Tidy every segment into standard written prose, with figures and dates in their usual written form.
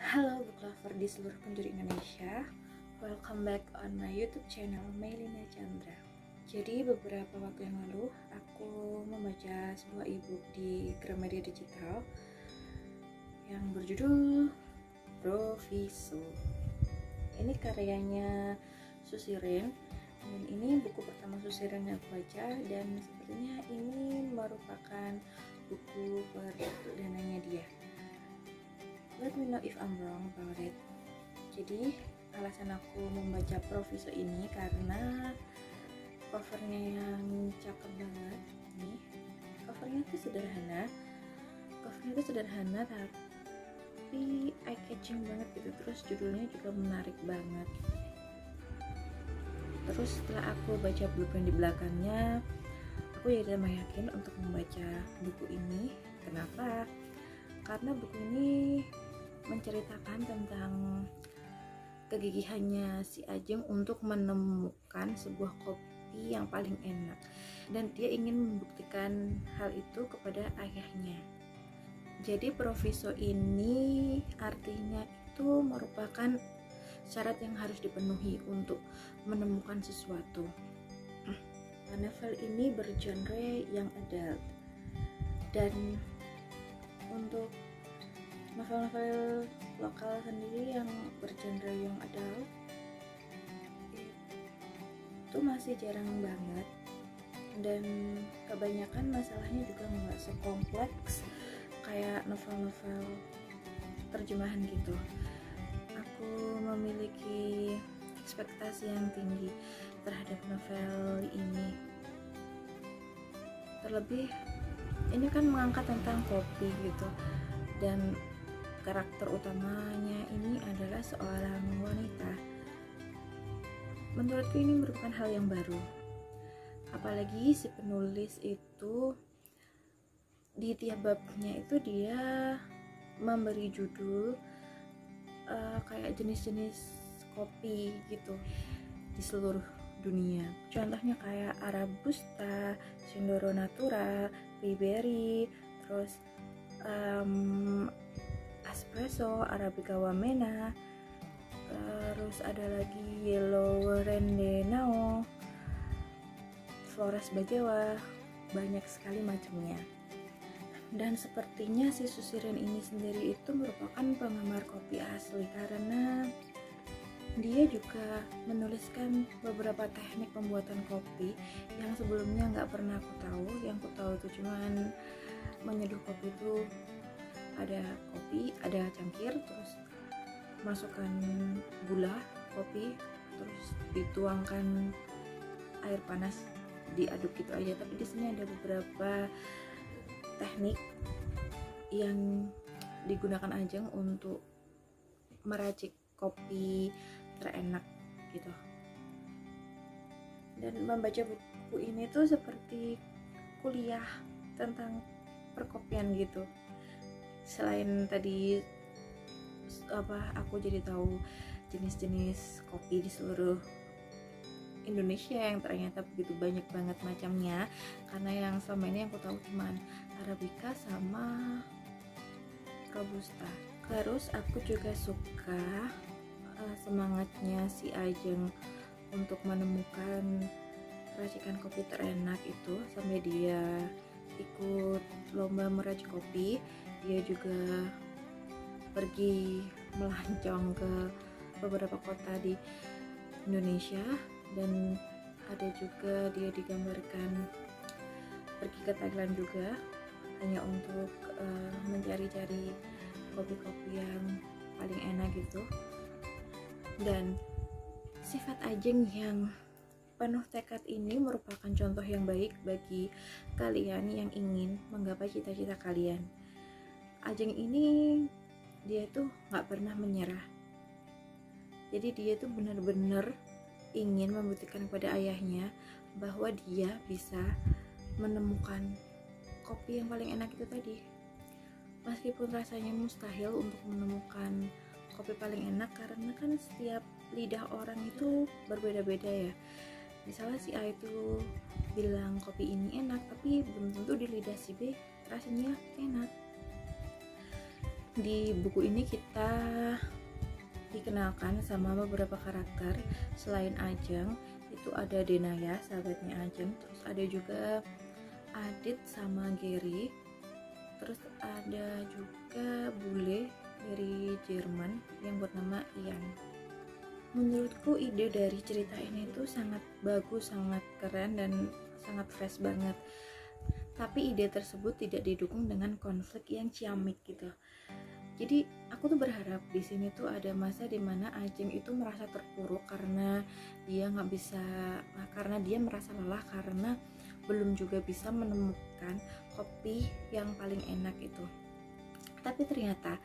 Halo book lover di seluruh penjuru Indonesia. Welcome back on my YouTube channel Melina Chandra. Jadi beberapa waktu yang lalu aku membaca sebuah ebook di Gramedia Digital yang berjudul Proviso. Ini karyanya Susirin, dan ini buku pertama Susirin yang aku baca, dan sepertinya ini merupakan buku perdananya dia. Let me know if I'm wrong about it. Jadi alasan aku membaca Proviso ini karena covernya yang cakep banget nih. Covernya tuh sederhana tapi eye catching banget gitu. Terus judulnya juga menarik banget. Terus setelah aku baca blueprint di belakangnya, aku jadi tambah yakin untuk membaca buku ini. Kenapa? Karena buku ini menceritakan tentang kegigihannya si Ajeng untuk menemukan sebuah kopi yang paling enak, dan dia ingin membuktikan hal itu kepada ayahnya. Jadi Proviso ini artinya itu merupakan syarat yang harus dipenuhi untuk menemukan sesuatu. Novel ini bergenre yang adult, dan untuk novel-novel lokal sendiri yang bergenre yang adult itu masih jarang banget, dan kebanyakan masalahnya juga nggak sekompleks kayak novel-novel terjemahan gitu. Aku memiliki ekspektasi yang tinggi terhadap novel ini, terlebih ini kan mengangkat tentang kopi gitu, dan karakter utamanya ini adalah seorang wanita. Menurutku ini merupakan hal yang baru, apalagi si penulis itu di tiap babnya itu dia memberi judul kayak jenis-jenis kopi gitu di seluruh dunia. Contohnya kayak Arabusta, Sindoro Natura, Riberi, terus Espresso, Arabica Wamena, terus ada lagi Yellow Rendenao, Flores Bajewa, banyak sekali macamnya. Dan sepertinya si Susirin ini sendiri itu merupakan penggemar kopi asli, karena dia juga menuliskan beberapa teknik pembuatan kopi yang sebelumnya nggak pernah aku tahu. Yang aku tahu itu cuman menyeduh kopi itu ada cangkir, terus masukkan gula kopi, terus dituangkan air panas, diaduk gitu aja. Tapi di sini ada beberapa teknik yang digunakan Ajeng untuk meracik kopi terenak gitu. Dan membaca buku ini tuh seperti kuliah tentang perkopian gitu. Selain tadi aku jadi tahu jenis-jenis kopi di seluruh Indonesia yang ternyata begitu banyak banget macamnya, karena yang selama ini aku tahu cuman Arabica sama Robusta. Terus aku juga suka semangatnya si Ajeng untuk menemukan racikan kopi terenak itu, sampai dia ikut lomba meracik kopi. Dia juga pergi melancong ke beberapa kota di Indonesia, dan ada juga dia digambarkan pergi ke Thailand juga hanya untuk mencari-cari kopi-kopi yang paling enak gitu. Dan sifat Ajeng yang penuh tekad ini merupakan contoh yang baik bagi kalian yang ingin menggapai cita-cita kalian. Ajeng ini dia tuh nggak pernah menyerah. Jadi dia tuh benar-benar ingin membuktikan kepada ayahnya bahwa dia bisa menemukan kopi yang paling enak itu tadi. Meskipun rasanya mustahil untuk menemukan kopi paling enak, karena kan setiap lidah orang itu berbeda-beda ya. Misalnya si A itu bilang kopi ini enak, tapi belum tentu di lidah si B rasanya enak. Di buku ini kita dikenalkan sama beberapa karakter. Selain Ajeng, itu ada Denaya, sahabatnya Ajeng, terus ada juga Adit sama Gary, terus ada juga bule dari Jerman yang bernama Ian. Menurutku ide dari cerita ini tuh sangat bagus, sangat keren, dan sangat fresh banget. Tapi ide tersebut tidak didukung dengan konflik yang ciamik gitu. Jadi aku tuh berharap di sini tuh ada masa dimana Ajeng itu merasa terpuruk karena dia nggak bisa, karena dia merasa lelah karena belum juga bisa menemukan kopi yang paling enak itu. Tapi ternyata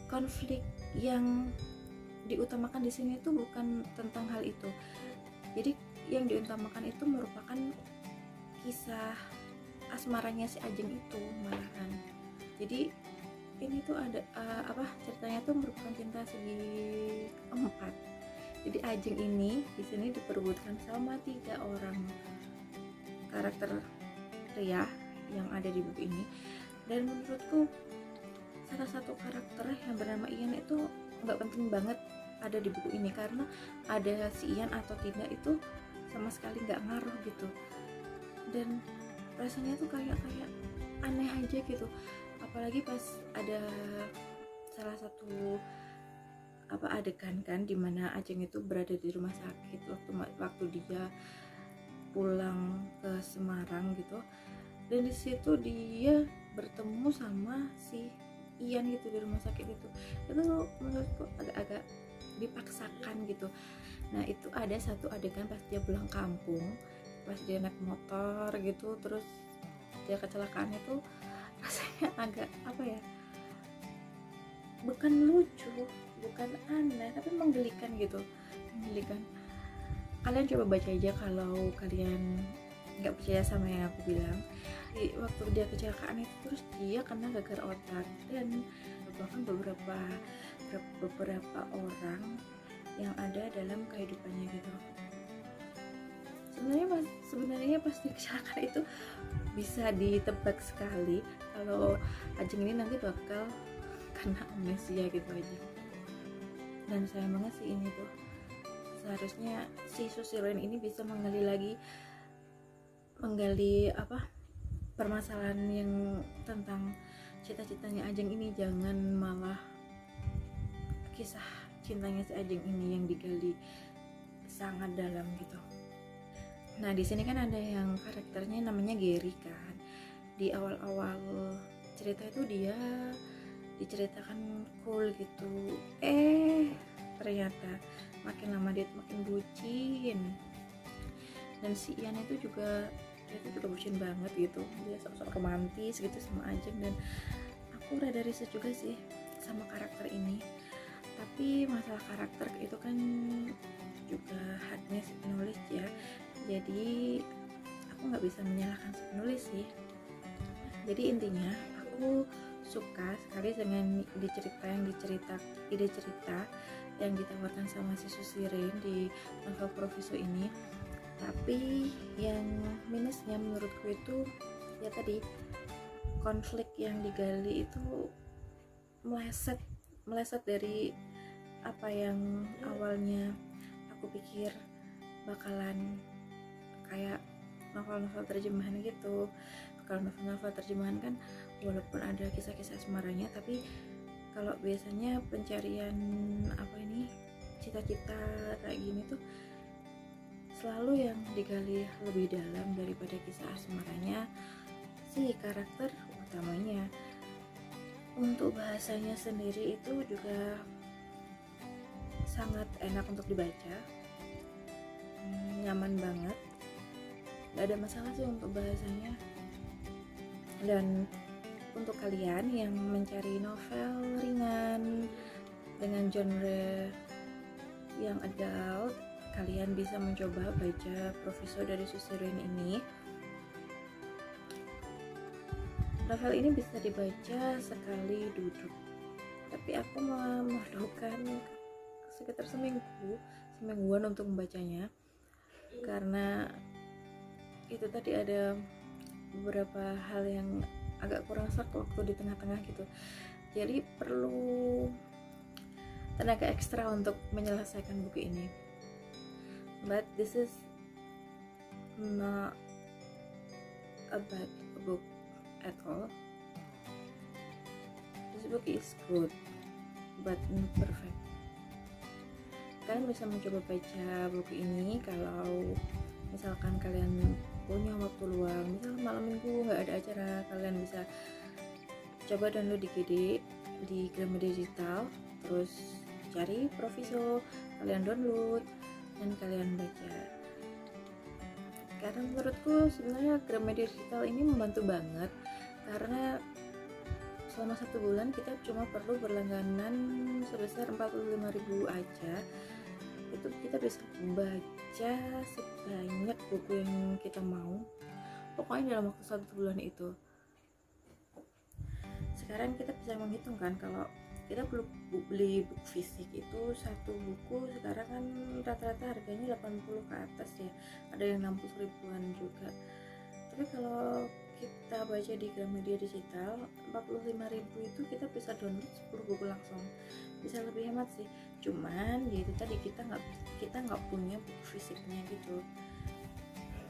konflik yang diutamakan di sini tuh bukan tentang hal itu. Jadi yang diutamakan itu merupakan kisah asmaranya si Ajeng itu malahan. Jadi ini tuh ada ceritanya tuh merupakan cinta segi empat. Jadi Ajeng ini di sini diperebutkan sama 3 orang karakter pria yang ada di buku ini. Dan menurutku salah satu karakter yang bernama Ian itu nggak penting banget ada di buku ini, karena ada si Ian atau tidak itu sama sekali nggak ngaruh gitu. Dan rasanya tuh kayak aneh aja gitu, apalagi pas ada salah satu adegan kan dimana Ajeng itu berada di rumah sakit waktu dia pulang ke Semarang gitu, dan di situ dia bertemu sama si Ian gitu di rumah sakit itu menurutku agak-agak dipaksakan gitu. Nah itu ada satu adegan pas dia pulang kampung, pas dia naik motor gitu, terus dia kecelakaan itu rasanya agak bukan lucu, bukan aneh, tapi menggelikan gitu, menggelikan. Kalian coba baca aja kalau kalian nggak percaya sama yang aku bilang. Waktu dia kecelakaan itu terus dia kena gagal otak, dan bahkan beberapa orang yang ada dalam kehidupannya gitu. Sebenarnya pas dia kecelakaan itu bisa ditebak sekali kalau Ajeng ini nanti bakal kena amnesia gitu aja. Dan sayang banget sih ini tuh, seharusnya si Susiren ini bisa menggali permasalahan yang tentang cita-citanya Ajeng ini, jangan malah kisah cintanya si Ajeng ini yang digali sangat dalam gitu. Nah di sini kan ada yang karakternya namanya Gary kan. Di awal-awal cerita itu dia diceritakan cool gitu, ternyata makin lama dia makin bucin. Dan si Ian itu juga bucin banget gitu, dia sok-sok romantis gitu sama Ajeng. Dan aku rada riset juga sih sama karakter ini, tapi masalah karakter itu kan juga haknya si penulis ya, jadi aku nggak bisa menyalahkan si penulis sih. Jadi intinya aku suka sekali dengan ide cerita yang ditawarkan sama si Susiren di novel Proviso ini. Tapi yang minusnya menurutku itu ya tadi, konflik yang digali itu meleset dari apa yang awalnya aku pikir bakalan kayak novel-novel terjemahan gitu. Kalau novel-novel terjemahan kan walaupun ada kisah-kisah asmaranya, tapi kalau biasanya pencarian cita-cita kayak gini tuh selalu yang digali lebih dalam daripada kisah asmaranya si karakter utamanya. Untuk bahasanya sendiri itu juga sangat enak untuk dibaca, nyaman banget, gak ada masalah sih untuk bahasanya. Dan untuk kalian yang mencari novel ringan dengan genre yang adult, kalian bisa mencoba baca Proviso dari Susiren ini. Novel ini bisa dibaca sekali duduk, tapi aku memerlukan sekitar semingguan untuk membacanya, karena itu tadi ada beberapa hal yang agak kurang serk waktu di tengah-tengah gitu. jadi perlu tenaga ekstra untuk menyelesaikan buku ini. But this is not a bad book at all. This book is good but not perfect. Kalian bisa mencoba baca buku ini kalau misalkan kalian punya waktu luang, misal malam minggu nggak ada acara, kalian bisa coba download DVD di Gramedia Digital, terus cari Proviso, kalian download dan kalian baca. Karena menurutku sebenarnya Gramedia Digital ini membantu banget, karena selama 1 bulan kita cuma perlu berlangganan sebesar 45.000 aja. Itu kita bisa baca sebanyak buku yang kita mau, pokoknya dalam waktu 1 bulan itu. Sekarang kita bisa menghitungkan kalau kita perlu beli buku fisik itu, satu buku sekarang kan rata-rata harganya 80 ke atas ya, ada yang 60 ribuan juga. Tapi kalau kita baca di Gramedia Digital 45.000 itu kita bisa download 10 buku langsung, bisa lebih hemat sih. Cuman ya itu tadi, kita nggak punya buku fisiknya gitu.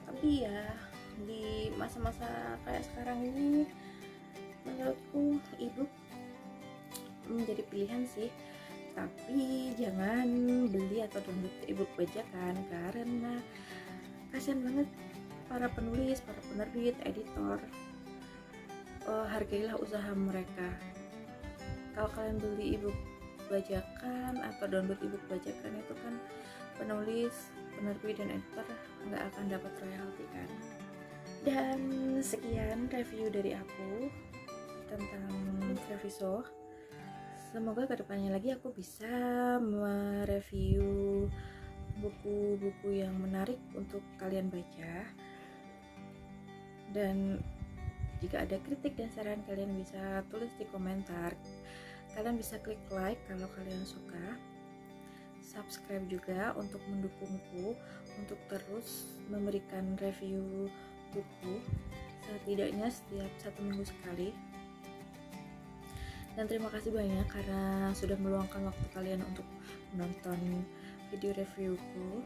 Tapi ya di masa-masa kayak sekarang ini menurutku ebook menjadi pilihan sih, tapi jangan beli atau download ebook bajakan, karena kasihan banget para penulis, para penerbit, editor. Hargailah usaha mereka. Kalau kalian beli ebook bajakan atau download ebook bajakan, itu kan penulis, penerbit, dan editor nggak akan dapat royalti kan. Dan sekian review dari aku tentang Proviso. Semoga kedepannya lagi aku bisa mereview buku-buku yang menarik untuk kalian baca. Dan jika ada kritik dan saran, kalian bisa tulis di komentar. Kalian bisa klik like kalau kalian suka, subscribe juga untuk mendukungku untuk terus memberikan review buku setidaknya setiap 1 minggu sekali. Dan terima kasih banyak karena sudah meluangkan waktu kalian untuk menonton video reviewku.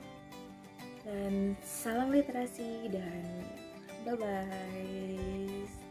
Dan salam literasi dan bye bye.